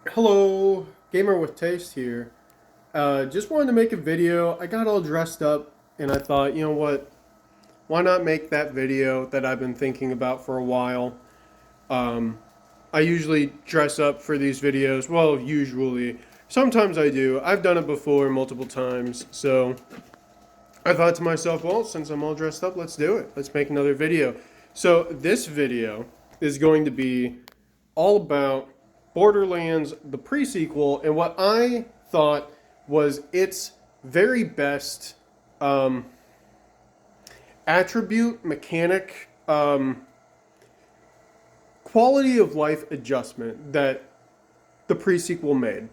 Hello, Gamer with Taste here. Just wanted to make a video. I got all dressed up and I thought, you know what? Why not make that video that I've been thinking about for a while? Um, I usually dress up for these videos. Well, usually. Sometimes I do. I've done it before multiple times. So I thought to myself, well, since I'm all dressed up, let's do it. Let's make another video. So this video is going to be all about Borderlands, the prequel, and what I thought was its very best um, attribute, mechanic, quality of life adjustment that the prequel made.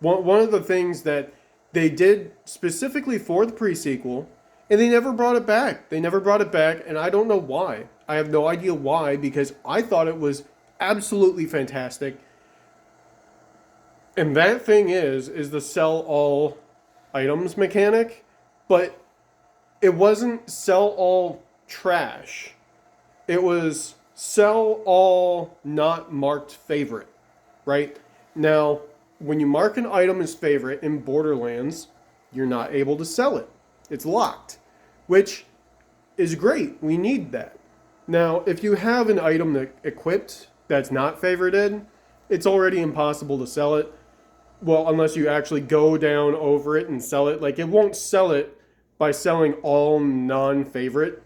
One of the things that they did specifically for the prequel, and they never brought it back. They never brought it back, and I don't know why. I have no idea why, because I thought it was absolutely fantastic. And that thing is the sell all items mechanic, but it wasn't sell all trash. It was sell all not marked favorite, right? Now, when you mark an item as favorite in Borderlands, you're not able to sell it. It's locked, which is great. We need that. Now, if you have an item that equipped that's not favorited, it's already impossible to sell it. Well, unless you actually go down over it and sell it. Like, it won't sell it by selling all non-favorite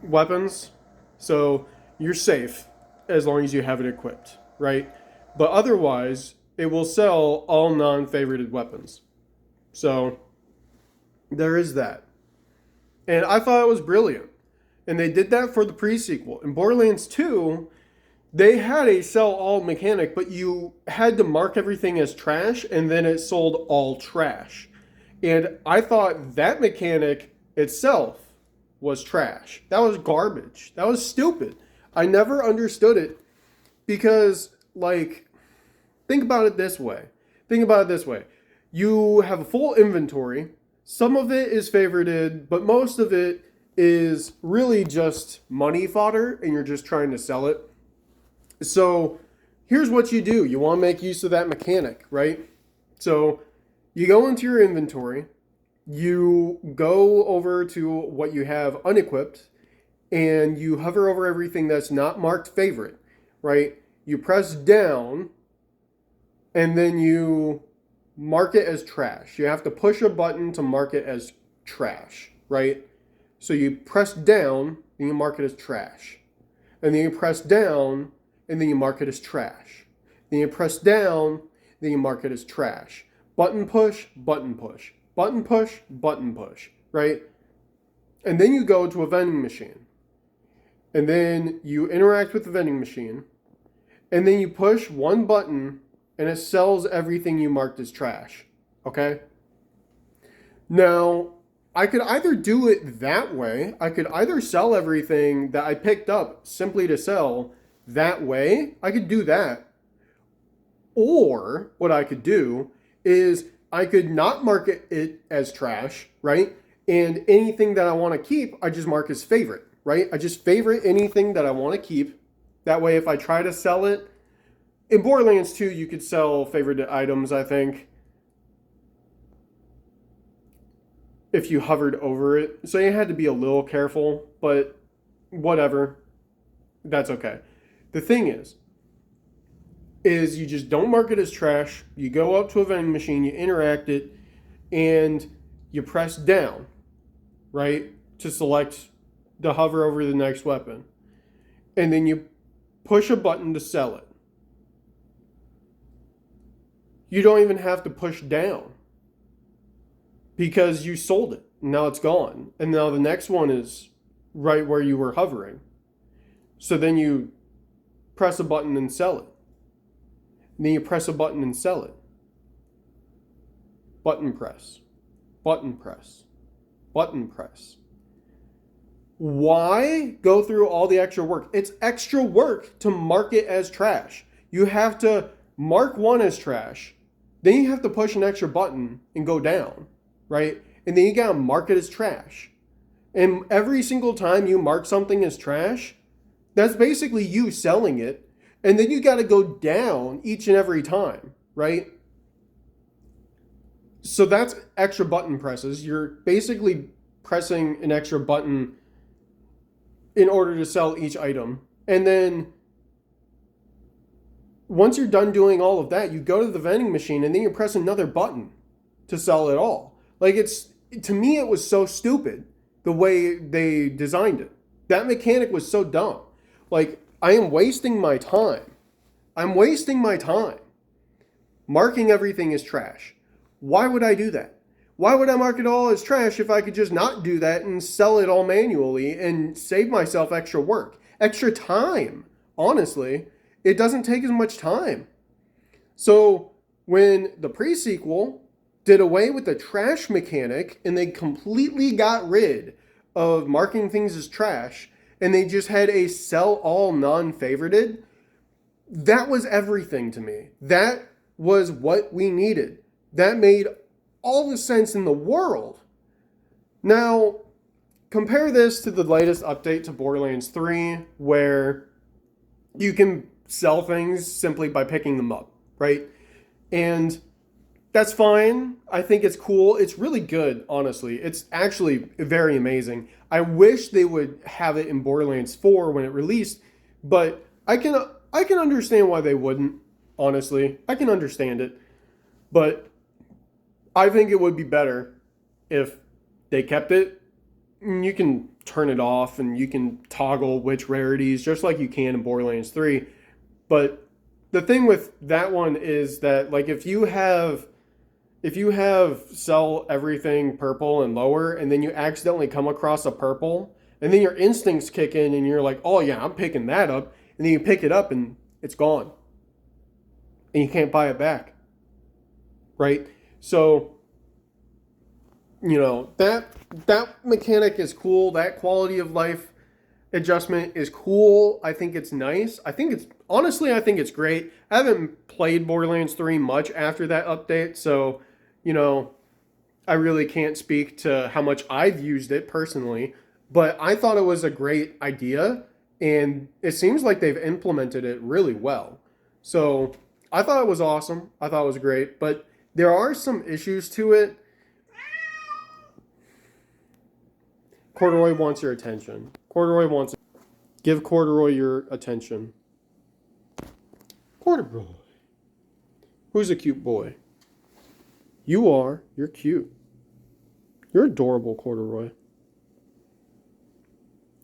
weapons. So you're safe as long as you have it equipped, right? But otherwise, it will sell all non-favorited weapons. So there is that. And I thought it was brilliant. And they did that for the pre-sequel. In Borderlands 2, they had a sell all mechanic, but you had to mark everything as trash, and then it sold all trash. And I thought that mechanic itself was trash. That was garbage. That was stupid. I never understood it because, like, think about it this way. Think about it this way. You have a full inventory. Some of it is favorited, but most of it is really just money fodder, and you're just trying to sell it. So here's what you do. You want to make use of that mechanic, right? So you go into your inventory, you go over to what you have unequipped, and you hover over everything that's not marked favorite, right? You press down, and then you mark it as trash. You have to push a button to mark it as trash, right? So you press down, and you mark it as trash. And then you press down, and then you mark it as trash. Then you press down, then you mark it as trash. Button push, button push. Button push, button push, right? And then you go to a vending machine. And then you interact with the vending machine. And then you push one button and it sells everything you marked as trash. Okay? Now, I could either do it that way. I could either sell everything that I picked up simply to sell that way. I could do that. Or what I could do is I could not mark it as trash, right? And anything that I want to keep, I just mark as favorite, right? I just favorite anything that I want to keep. That way, if I try to sell it, in Borderlands 2, you could sell favorite items, I think, if you hovered over it. So you had to be a little careful, but whatever. That's okay. The thing is you just don't mark it as trash. You go up to a vending machine, you interact it, and you press down, right, to select to hover over the next weapon. And then you push a button to sell it. You don't even have to push down because you sold it. Now it's gone. And now the next one is right where you were hovering. So then you press a button and sell it. And then you press a button and sell it. Button press. Button press. Button press. Why go through all the extra work? It's extra work to mark it as trash. You have to mark one as trash. Then you have to push an extra button and go down, right? And then you gotta mark it as trash. And every single time you mark something as trash, that's basically you selling it. And then you got to go down each and every time, right? So that's extra button presses. You're basically pressing an extra button in order to sell each item. And then once you're done doing all of that, you go to the vending machine and then you press another button to sell it all. Like, it's, to me, it was so stupid the way they designed it. That mechanic was so dumb. Like, I am wasting my time. I'm wasting my time. Marking everything as trash. Why would I do that? Why would I mark it all as trash if I could just not do that and sell it all manually and save myself extra work, extra time? Honestly, it doesn't take as much time. So when the pre-sequel did away with the trash mechanic and they completely got rid of marking things as trash and they just had a sell all non-favorited, that was everything to me. That was what we needed. That made all the sense in the world. Now, compare this to the latest update to Borderlands 3, where you can sell things simply by picking them up, right? And that's fine. I think it's cool. It's really good, honestly. It's actually very amazing. I wish they would have it in Borderlands 4 when it released, but I can understand why they wouldn't, honestly. I can understand it. But I think it would be better if they kept it. You can turn it off and you can toggle which rarities just like you can in Borderlands 3. But the thing with that one is that, like, if you have sell everything purple and lower and then you accidentally come across a purple and then your instincts kick in and you're like, oh yeah, I'm picking that up. And then you pick it up and it's gone. And you can't buy it back. Right? So, you know, that mechanic is cool. That quality of life adjustment is cool. I think it's nice. I think it's great. I haven't played Borderlands 3 much after that update, so, you know, I really can't speak to how much I've used it personally, but I thought it was a great idea, and it seems like they've implemented it really well. So I thought it was awesome. I thought it was great, but there are some issues to it. Corduroy wants your attention. Give Corduroy your attention. Corduroy. Who's a cute boy? You are. You're cute. You're adorable, Corduroy.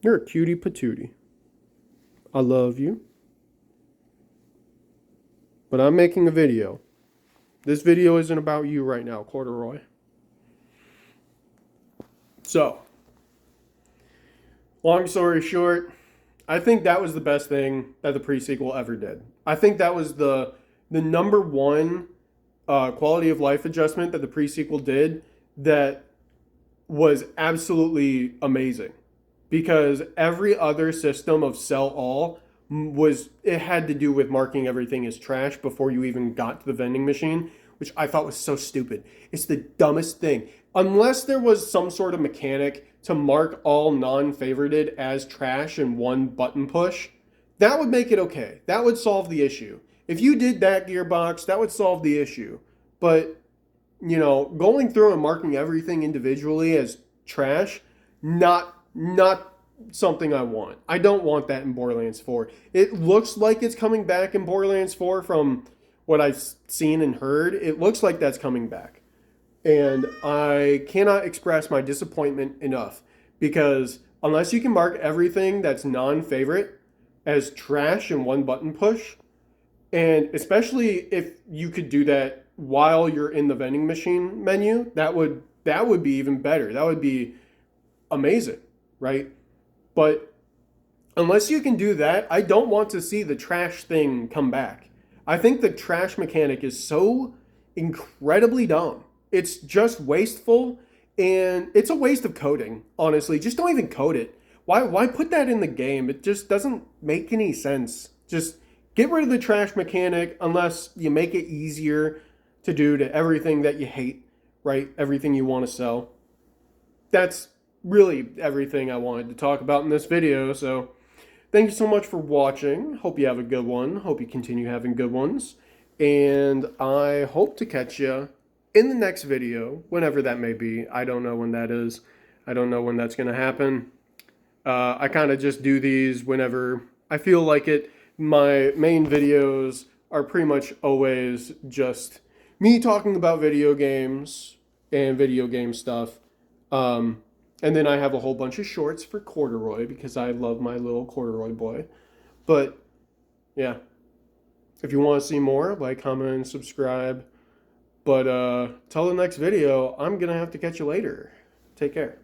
You're a cutie patootie. I love you. But I'm making a video. This video isn't about you right now, Corduroy. So, long story short, I think that was the best thing that the pre-sequel ever did. I think that was the number one quality of life adjustment that the pre-sequel did that was absolutely amazing. Because every other system of sell all it had to do with marking everything as trash before you even got to the vending machine, which I thought was so stupid. It's the dumbest thing. Unless there was some sort of mechanic to mark all non-favorited as trash in one button push, that would make it okay. That would solve the issue. If you did that, Gearbox, that would solve the issue. But, you know, going through and marking everything individually as trash, not something I want. I don't want that in Borderlands 4. It looks like it's coming back in Borderlands 4 from what I've seen and heard. It looks like that's coming back. And I cannot express my disappointment enough, because unless you can mark everything that's non-favorite as trash in one button push, and especially if you could do that while you're in the vending machine menu, that would be even better. That would be amazing, right? But unless you can do that, I don't want to see the trash thing come back. I think the trash mechanic is so incredibly dumb. It's just wasteful, and it's a waste of coding, honestly. Just don't even code it. Why put that in the game? It just doesn't make any sense. Just get rid of the trash mechanic unless you make it easier to do to everything that you hate, right? Everything you want to sell. That's really everything I wanted to talk about in this video. So thank you so much for watching. Hope you have a good one. Hope you continue having good ones. And I hope to catch you in the next video, whenever that may be. I don't know when that is. I don't know when that's going to happen. I kind of just do these whenever I feel like it. My main videos are pretty much always just me talking about video games and video game stuff. And then I have a whole bunch of shorts for Corduroy because I love my little Corduroy boy. But yeah, if you want to see more, like, comment, and subscribe. But till the next video, I'm going to have to catch you later. Take care.